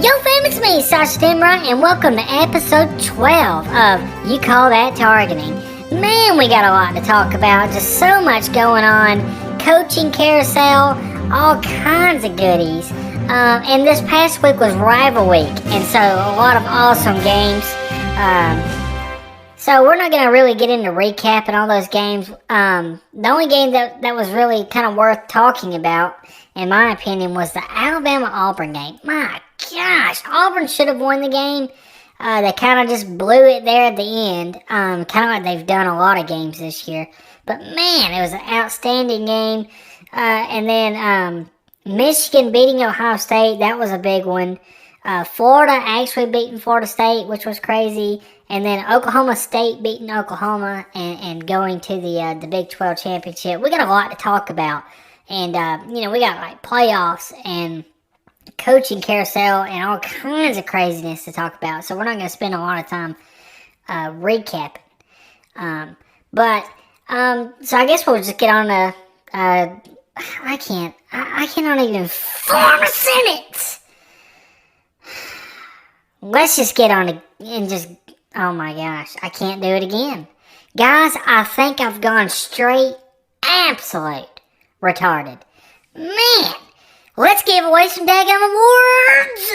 Yo fam, it's me, Sasha, and welcome to episode 12 of You Call That Targeting. Man, we got a lot to talk about, just so much going on, coaching carousel, all kinds of goodies. And this past week was Rival Week, and so a lot of awesome games. So we're not going to really get into recapping all those games. The only game that was really kind of worth talking about, in my opinion, was the Alabama-Auburn game. My gosh, Auburn should have won the game. They kind of just blew it there at the end, kind of like they've done a lot of games this year. But man, it was an outstanding game. And then Michigan beating Ohio State, that was a big one. Florida actually beating Florida State, which was crazy. And then Oklahoma State beating Oklahoma and going to the Big 12 championship. We got a lot to talk about. And, we got like playoffs and coaching carousel and all kinds of craziness to talk about. So we're not going to spend a lot of time recapping. So I guess we'll just get on to, I cannot even form a sentence. Let's just get on to, and just, oh my gosh, I can't do it again. Guys, I think I've gone straight absolute retarded. Man, let's give away some daggum awards.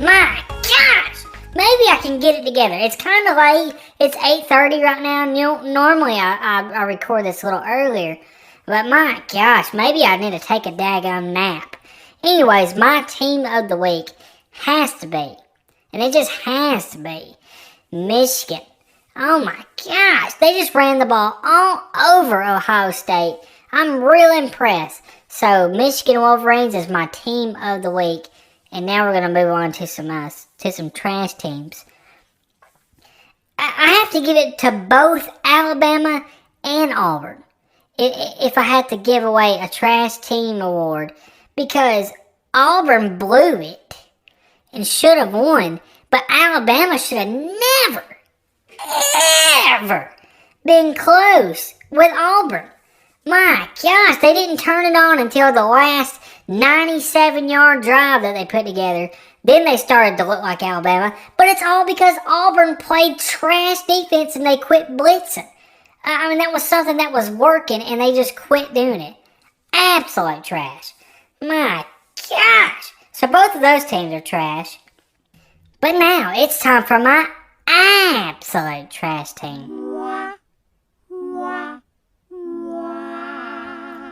My gosh, maybe I can get it together. It's kind of late. It's 8:30 right now. Normally I record this a little earlier, but my gosh, maybe I need to take a daggum nap. Anyways, my team of the week has to be, and it just has to be, Michigan. Oh my gosh, they just ran the ball all over Ohio State. I'm real impressed. So Michigan Wolverines is my team of the week, and now we're gonna move on to some trash teams. I have to give it to both Alabama and Auburn if I had to give away a trash team award, because Auburn blew it and should have won, but Alabama should have never, ever been close with Auburn. My gosh, they didn't turn it on until the last 97-yard drive that they put together. Then they started to look like Alabama, but it's all because Auburn played trash defense and they quit blitzing. I mean, that was something that was working and they just quit doing it. Absolute trash. My gosh. So both of those teams are trash. But now it's time for my absolute trash team.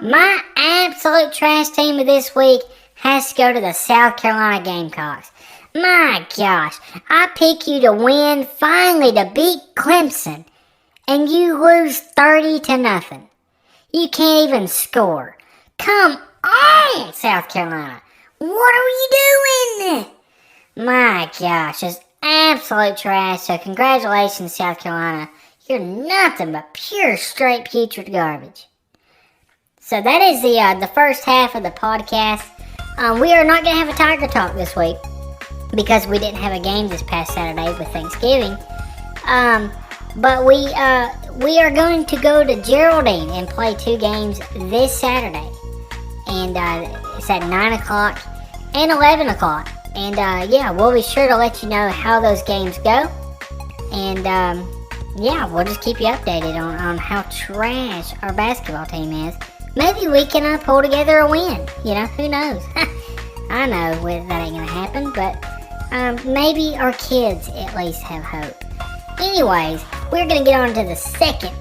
My absolute trash team of this week has to go to the South Carolina Gamecocks. My gosh, I pick you to win, finally to beat Clemson, and you lose 30-0. You can't even score. Come on, South Carolina. What are you doing? My gosh, it's absolute trash. So congratulations, South Carolina. You're nothing but pure, straight, putrid garbage. So that is the first half of the podcast. We are not going to have a Tiger Talk this week because we didn't have a game this past Saturday with Thanksgiving. But we are going to go to Geraldine and play 2 games this Saturday. And it's at 9 o'clock and 11 o'clock. And we'll be sure to let you know how those games go. And we'll just keep you updated on how trash our basketball team is. Maybe we can pull together a win. Who knows? I know that ain't gonna happen, but maybe our kids at least have hope. Anyways, we're gonna get on to the second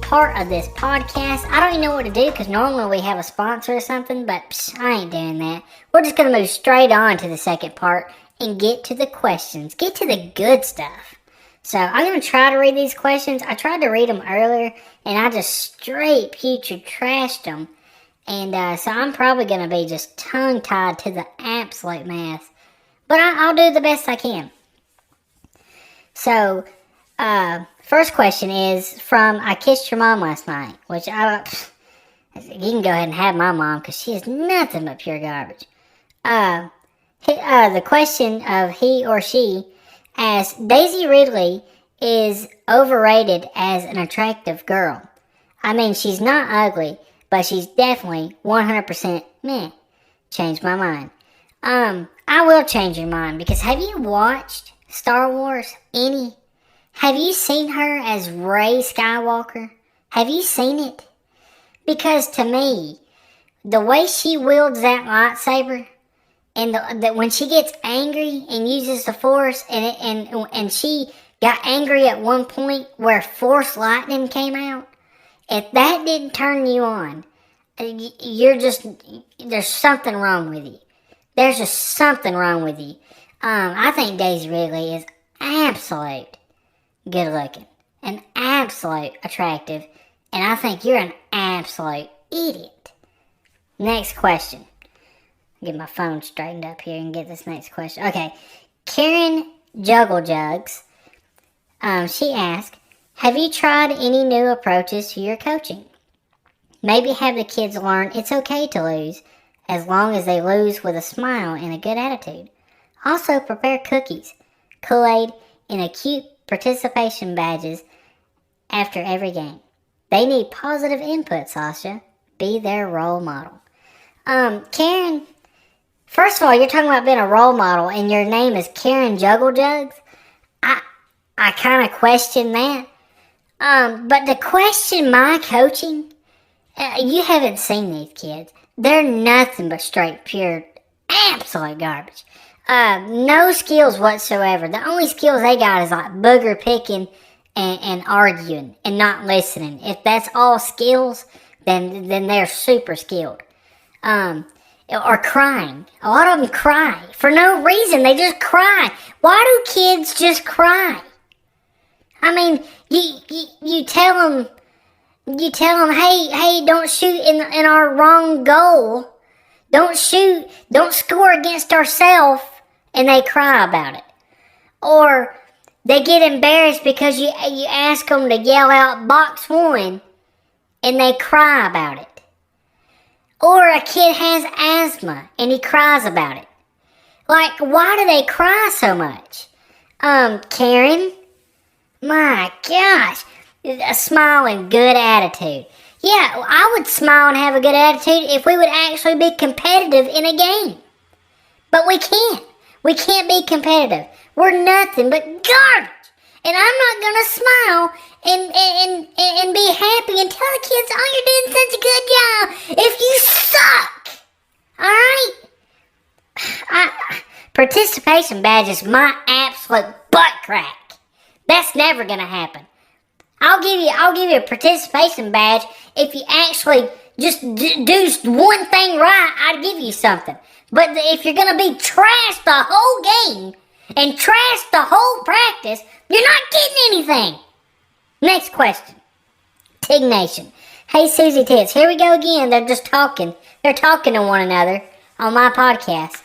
part of this podcast. I don't even know what to do because normally we have a sponsor or something, but I ain't doing that. We're just gonna move straight on to the second part and get to the questions, get to the good stuff. So I'm going to try to read these questions. I tried to read them earlier, and I just straight putrid trashed them. And so I'm probably going to be just tongue-tied to the absolute mess. But I'll do the best I can. So, first question is from I Kissed Your Mom Last Night, which you can go ahead and have my mom, because she is nothing but pure garbage. The question of he or she as Daisy Ridley is overrated as an attractive girl. I mean, she's not ugly, but she's definitely 100% meh. change my mind. I will change your mind because have you watched Star Wars? Any? Have you seen her as Rey Skywalker? Have you seen it? Because to me, the way she wields that lightsaber, and that when she gets angry and uses the Force, and she got angry at one point where Force lightning came out, if that didn't turn you on, there's something wrong with you. There's just something wrong with you. I think Daisy Ridley is absolute good looking and absolute attractive, and I think you're an absolute idiot. Next question. Get my phone straightened up here and get this next question. Okay, Karen Juggle Jugs, she asked, have you tried any new approaches to your coaching? Maybe have the kids learn it's okay to lose, as long as they lose with a smile and a good attitude. Also prepare cookies, Kool-Aid, and a cute participation badges after every game. They need positive input, Sasha. Be their role model. Karen, first of all, you're talking about being a role model and your name is Karen Juggle Jugs. I kind of question that. But to question my coaching, you haven't seen these kids. They're nothing but straight, pure, absolute garbage. No skills whatsoever. The only skills they got is like booger picking and arguing and not listening. If that's all skills, then they're super skilled. Or crying. A lot of them cry for no reason. They just cry. Why do kids just cry? I mean, you tell them, hey, don't shoot in our wrong goal. Don't shoot, don't score against ourselves, and they cry about it. Or they get embarrassed because you ask them to yell out box one, and they cry about it. Or a kid has asthma, and he cries about it. Like, why do they cry so much? Karen, my gosh, a smile and good attitude. Yeah, I would smile and have a good attitude if we would actually be competitive in a game. But we can't. We can't be competitive. We're nothing but garbage. And I'm not going to smile and be happy and tell the kids, oh, you're doing such a good job if you suck. Alright? Participation badge is my absolute butt crack. That's never going to happen. I'll give you a participation badge if you actually just do one thing right. I'd give you something. But if you're gonna be trashed the whole game and trash the whole practice, you're not getting anything. Next question. Tig Nation. Hey Susie Tits, here we go again. They're just talking. They're talking to one another on my podcast.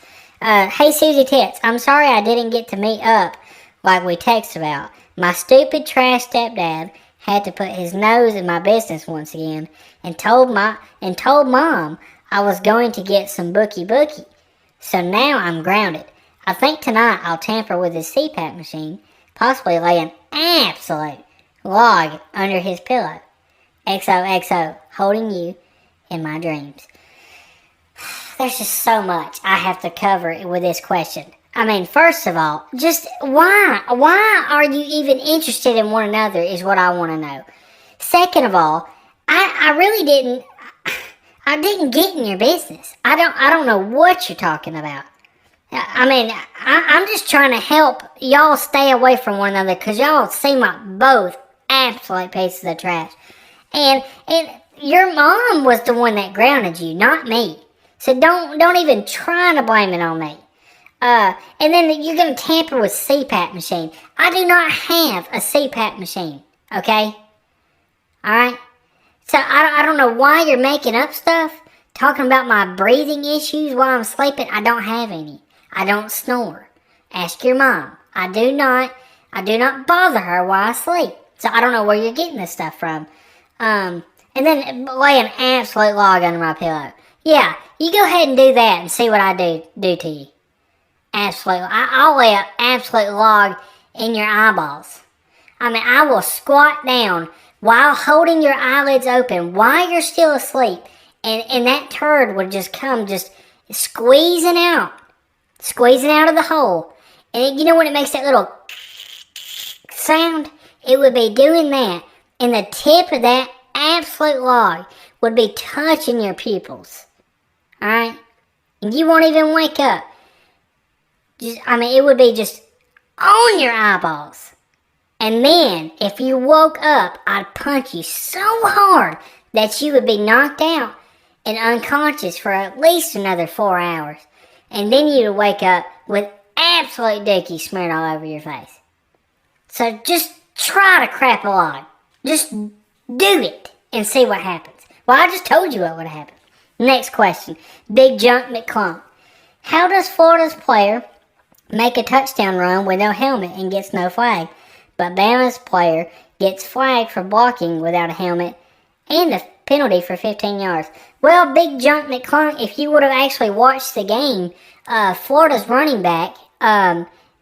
Hey Susie Tits, I'm sorry I didn't get to meet up like we texted about. My stupid trash stepdad had to put his nose in my business once again and told mom I was going to get some bookie. So now I'm grounded. I think tonight I'll tamper with his CPAP machine, possibly lay an absolute log under his pillow. XOXO, holding you in my dreams. There's just so much I have to cover with this question. I mean, first of all, just why are you even interested in one another is what I want to know. Second of all, I really didn't get in your business. I don't know what you're talking about. I mean, I'm just trying to help y'all stay away from one another because y'all seem like both absolute pieces of trash. And your mom was the one that grounded you, not me. So don't even try to blame it on me. And then you're going to tamper with CPAP machine. I do not have a CPAP machine, okay? Alright? So I don't know why you're making up stuff, talking about my breathing issues while I'm sleeping. I don't have any. I don't snore. Ask your mom. I do not bother her while I sleep. So I don't know where you're getting this stuff from. And then lay an absolute log under my pillow. Yeah, you go ahead and do that and see what I do to you. Absolutely. I'll lay an absolute log in your eyeballs. I mean, I will squat down while holding your eyelids open while you're still asleep. And that turd would just come just squeezing out of the hole. And you know when it makes that little sound? It would be doing that. And the tip of that absolute log would be touching your pupils. Alright? And you won't even wake up. It would be just on your eyeballs. And then, if you woke up, I'd punch you so hard that you would be knocked out and unconscious for at least another 4 hours. And then you would wake up with absolute dookie smeared all over your face. So just try to crap a log. Just do it and see what happens. Well, I just told you what would happen. Next question. Big Junk McClunk. How does Florida's player make a touchdown run with no helmet and gets no flag, but Bama's player gets flagged for blocking without a helmet and a penalty for 15 yards? Well, Big Junk McClunk, if you would have actually watched the game, Florida's running back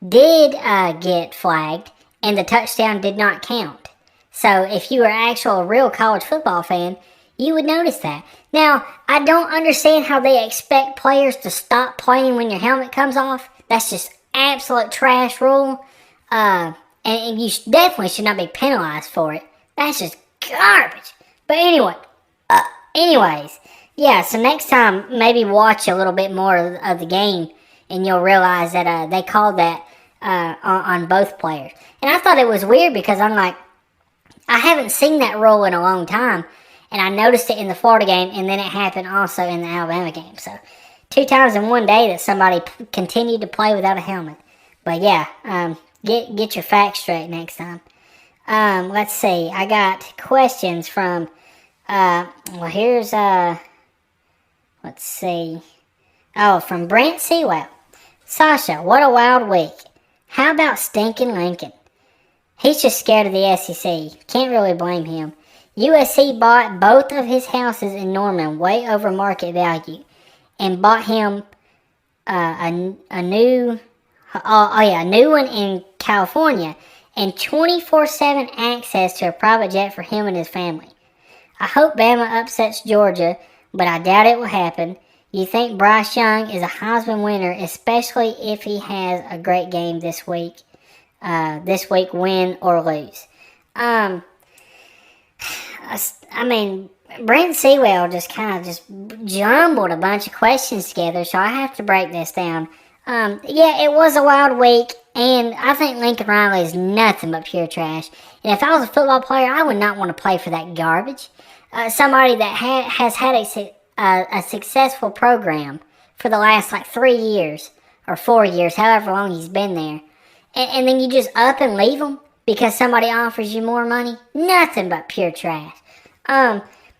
did get flagged, and the touchdown did not count. So if you were actual real college football fan, you would notice that. Now, I don't understand how they expect players to stop playing when your helmet comes off. That's just absolute trash rule. And you definitely should not be penalized for it. That's just garbage. But anyways, yeah, so next time, maybe watch a little bit more of the game, and you'll realize that they called that on both players. And I thought it was weird because I'm like, I haven't seen that rule in a long time, and I noticed it in the Florida game, and then it happened also in the Alabama game. So 2 times in one day that somebody continued to play without a helmet. But yeah, get your facts straight next time. Let's see. I got questions from, here's, let's see. Oh, from Brent Sewell. Sasha, what a wild week. How about stinking Lincoln? He's just scared of the SEC. Can't really blame him. USC bought both of his houses in Norman way over market value and bought him a new one in California and 24/7 access to a private jet for him and his family. I hope Bama upsets Georgia, but I doubt it will happen. You think Bryce Young is a Heisman winner, especially if he has a great game this week, win or lose? Brent Sewell just kind of jumbled a bunch of questions together, so I have to break this down. Yeah, it was a wild week, and I think Lincoln Riley is nothing but pure trash. And if I was a football player, I would not want to play for that garbage. Somebody that has had a successful program for the last 3 years or 4 years, however long he's been there, and then you just up and leave him because somebody offers you more money. Nothing but pure trash.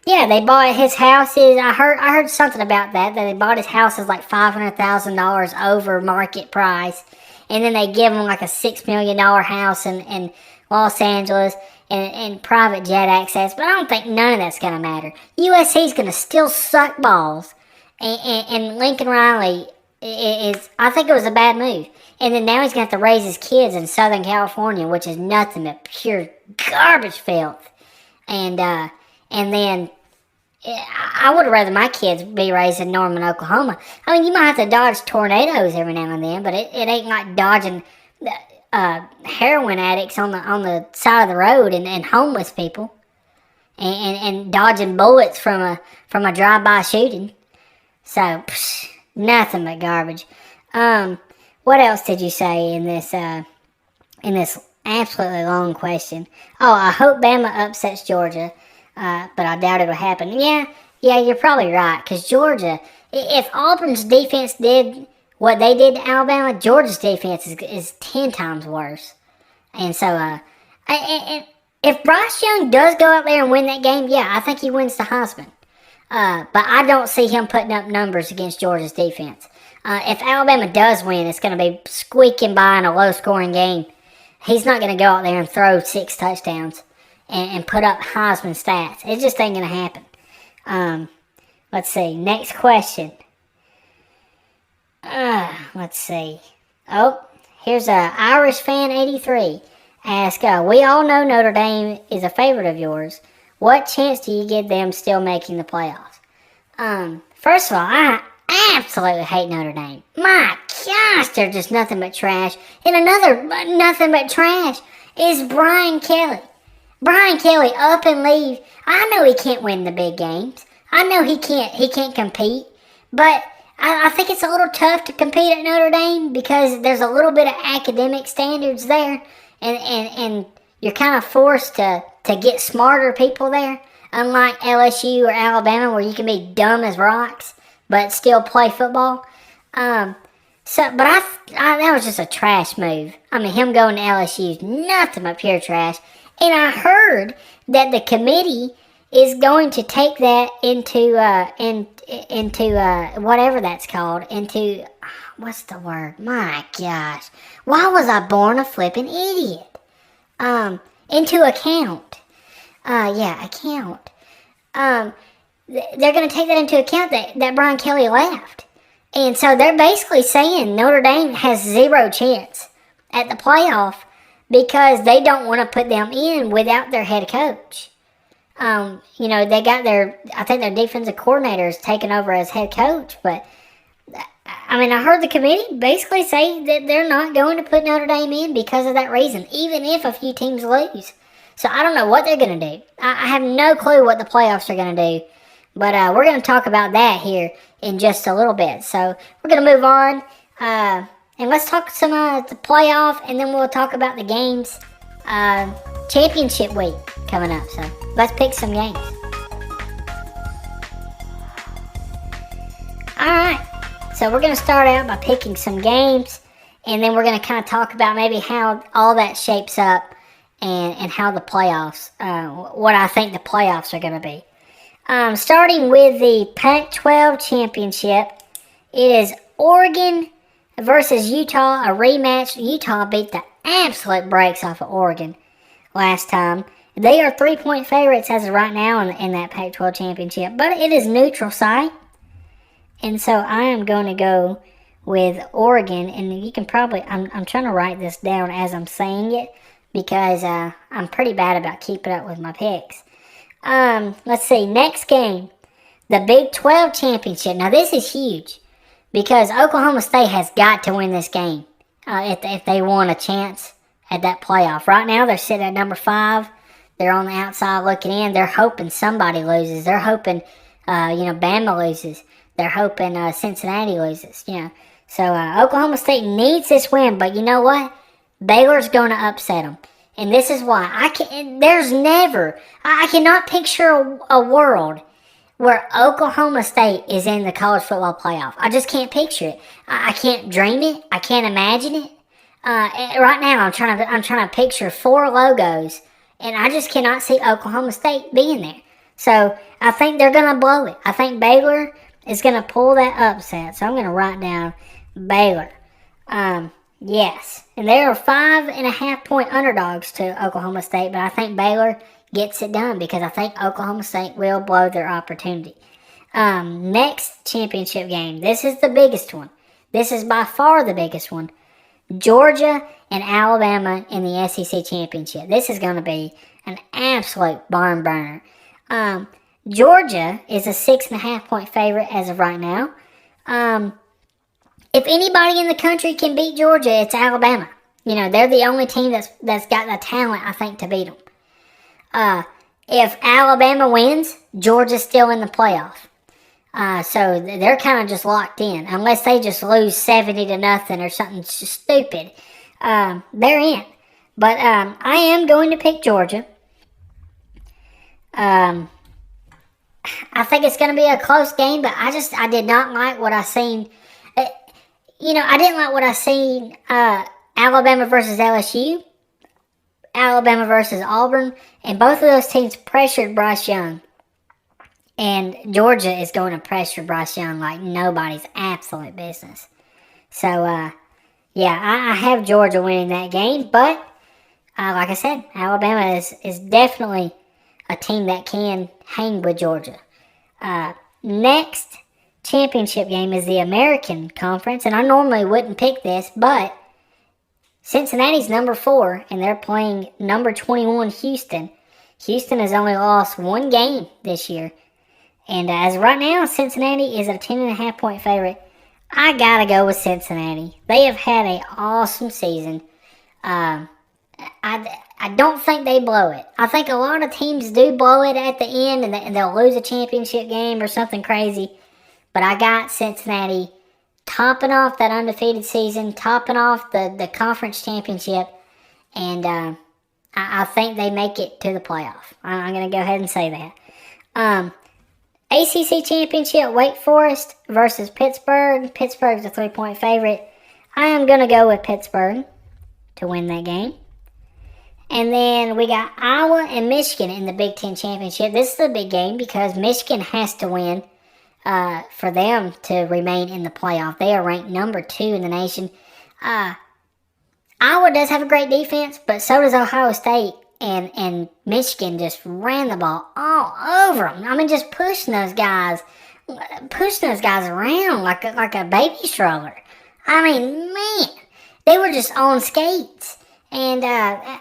Yeah, they bought his houses. I heard something about that they bought his houses $500,000 over market price, and then they give him a $6 million house in Los Angeles and private jet access. But I don't think none of that's gonna matter. USC's gonna still suck balls, and Lincoln Riley is. I think it was a bad move. And then now he's gonna have to raise his kids in Southern California, which is nothing but pure garbage filth. And then I would rather my kids be raised in Norman, Oklahoma. You might have to dodge tornadoes every now and then, but it ain't like dodging heroin addicts on the side of the road and homeless people, and dodging bullets from a drive-by shooting. So nothing but garbage. What else did you say in this absolutely long question? Oh, I hope Bama upsets Georgia, but I doubt it'll happen. Yeah, you're probably right, because Georgia, if Auburn's defense did what they did to Alabama, Georgia's defense is 10 times worse. And so, if Bryce Young does go out there and win that game, yeah, I think he wins the Heisman. But I don't see him putting up numbers against Georgia's defense. If Alabama does win, it's going to be squeaking by in a low-scoring game. He's not going to go out there and throw 6 touchdowns and put up Heisman stats. It just ain't going to happen. Let's see. Next question. Let's see. Oh, here's Irish Fan 83. Ask, we all know Notre Dame is a favorite of yours. What chance do you give them still making the playoffs? First of all, I absolutely hate Notre Dame. My gosh, they're just nothing but trash. And another nothing but trash is Brian Kelly. Brian Kelly up and leave. I know he can't win the big games. I know he can't compete. But I think it's a little tough to compete at Notre Dame because there's a little bit of academic standards there. And you're kind of forced to get smarter people there. Unlike LSU or Alabama where you can be dumb as rocks but still play football. But that was just a trash move. I mean, him going to LSU is nothing but pure trash. And I heard that the committee is going to take that into whatever that's called, into, what's the word? My gosh. Why was I born a flipping idiot? Into account. Account. They're going to take that into account that Brian Kelly left. And so they're basically saying Notre Dame has zero chance at the playoff because they don't want to put them in without their head coach. They got I think their defensive coordinator is taking over as head coach, but I mean, I heard the committee basically say that they're not going to put Notre Dame in because of that reason, even if a few teams lose. So I don't know what they're going to do. I have no clue what the playoffs are going to do, but we're going to talk about that here in just a little bit. So we're going to move on, and let's talk some the playoff, and then we'll talk about the games. Championship week coming up, so let's pick some games. Alright, so we're going to start out by picking some games, and then we're going to kind of talk about maybe how all that shapes up and how the playoffs, what I think the playoffs are going to be. Starting with the Pac-12 championship, it is Oregon versus Utah, a rematch. Utah beat the absolute brakes off of Oregon last time. They are 3-point favorites as of right now in that Pac-12 championship, but it is neutral site. And so I am going to go with Oregon, and you can probably, I'm trying to write this down as I'm saying it because I'm pretty bad about keeping up with my picks. Let's see, next game, the Big 12 championship. Now this is huge because Oklahoma State has got to win this game if they want a chance at that playoff. Right now they're sitting at number 5. They're on the outside looking in. They're hoping somebody loses. They're hoping, Bama loses. They're hoping Cincinnati loses. So Oklahoma State needs this win, but you know what? Baylor's going to upset them. And this is why. I cannot picture a world where Oklahoma State is in the college football playoff. I just can't picture it. I can't dream it. I can't imagine it. Right now, I'm trying to picture 4 logos, and I just cannot see Oklahoma State being there. So I think they're going to blow it. I think Baylor is going to pull that upset. So I'm going to write down Baylor. Yes. And they are 5.5-point underdogs to Oklahoma State, but I think Baylor gets it done because I think Oklahoma State will blow their opportunity. Next championship game. This is the biggest one. This is by far the biggest one. Georgia and Alabama in the SEC championship. This is going to be an absolute barn burner. Georgia is a 6.5-point favorite as of right now. If anybody in the country can beat Georgia, it's Alabama. They're the only team that's got the talent, I think, to beat them. If Alabama wins, Georgia's still in the playoff. So they're kind of just locked in. Unless they just lose 70-0 or something stupid. They're in. But I am going to pick Georgia. I think it's going to be a close game, but I did not like what I seen. I didn't like what I seen Alabama versus LSU, Alabama versus Auburn, and both of those teams pressured Bryce Young. And Georgia is going to pressure Bryce Young like nobody's absolute business. So, I have Georgia winning that game, but like I said, Alabama is definitely a team that can hang with Georgia. Next championship game is the American Conference, and I normally wouldn't pick this, but Cincinnati's number 4, and they're playing number 21 Houston. Houston has only lost 1 game this year, and as of right now, Cincinnati is a 10.5-point favorite I gotta go with Cincinnati. They have had an awesome season. I don't think they blow it. I think a lot of teams do blow it at the end and they'll lose a championship game or something crazy. But I got Cincinnati topping off that undefeated season, topping off the conference championship, and I think they make it to the playoff. I'm going to go ahead and say that. ACC championship, Wake Forest versus Pittsburgh. Pittsburgh's a 3-point favorite. I am going to go with Pittsburgh to win that game. And then we got Iowa and Michigan in the Big Ten championship. This is a big game because Michigan has to win for them to remain in the playoff. They are ranked number 2 in the nation. Iowa does have a great defense, but so does Ohio State. And Michigan just ran the ball all over them. I mean, just pushing those guys around like a baby stroller. I mean, man, they were just on skates. And I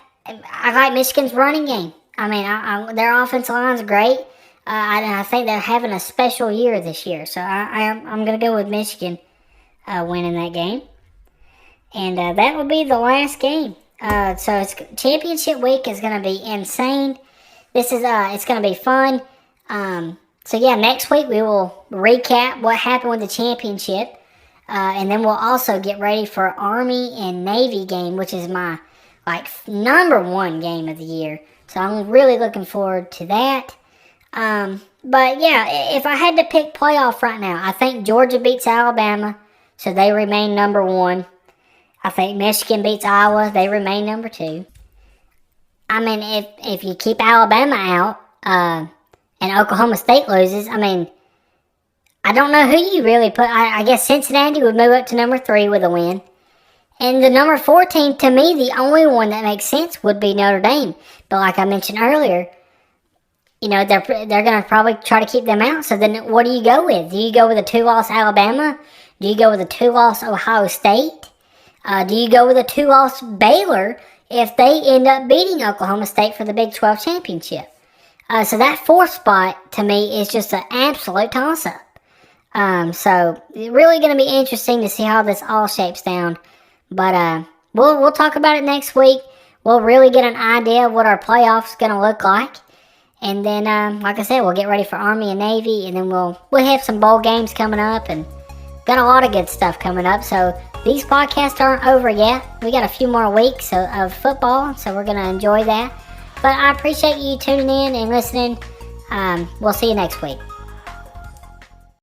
like Michigan's running game. I mean, their offensive line's great. I think they're having a special year this year. So I'm going to go with Michigan winning that game. And that will be the last game. So it's championship week is going to be insane. It's going to be fun. So yeah, next week we will recap what happened with the championship. And then we'll also get ready for Army and Navy game, which is my number 1 game of the year. So I'm really looking forward to that. But yeah, if I had to pick playoff right now, I think Georgia beats Alabama, so they remain number 1. I think Michigan beats Iowa, they remain number 2. I mean, if you keep Alabama out, and Oklahoma State loses, I mean, I don't know who you really put. I guess Cincinnati would move up to number 3 with a win. And the number 4 team, to me, the only one that makes sense would be Notre Dame. But like I mentioned earlier, you know, they're going to probably try to keep them out. So then what do you go with? Do you go with a 2-loss Alabama? Do you go with a 2-loss Ohio State? Do you go with a 2-loss Baylor if they end up beating Oklahoma State for the Big 12 championship? So that 4th spot, to me, is just an absolute toss-up. So it's really going to be interesting to see how this all shapes down. But we'll talk about it next week. We'll really get an idea of what our playoffs going to look like. And then, like I said, we'll get ready for Army and Navy. And then we'll have some bowl games coming up. And got a lot of good stuff coming up. So these podcasts aren't over yet. We got a few more weeks of football. So we're going to enjoy that. But I appreciate you tuning in and listening. We'll see you next week.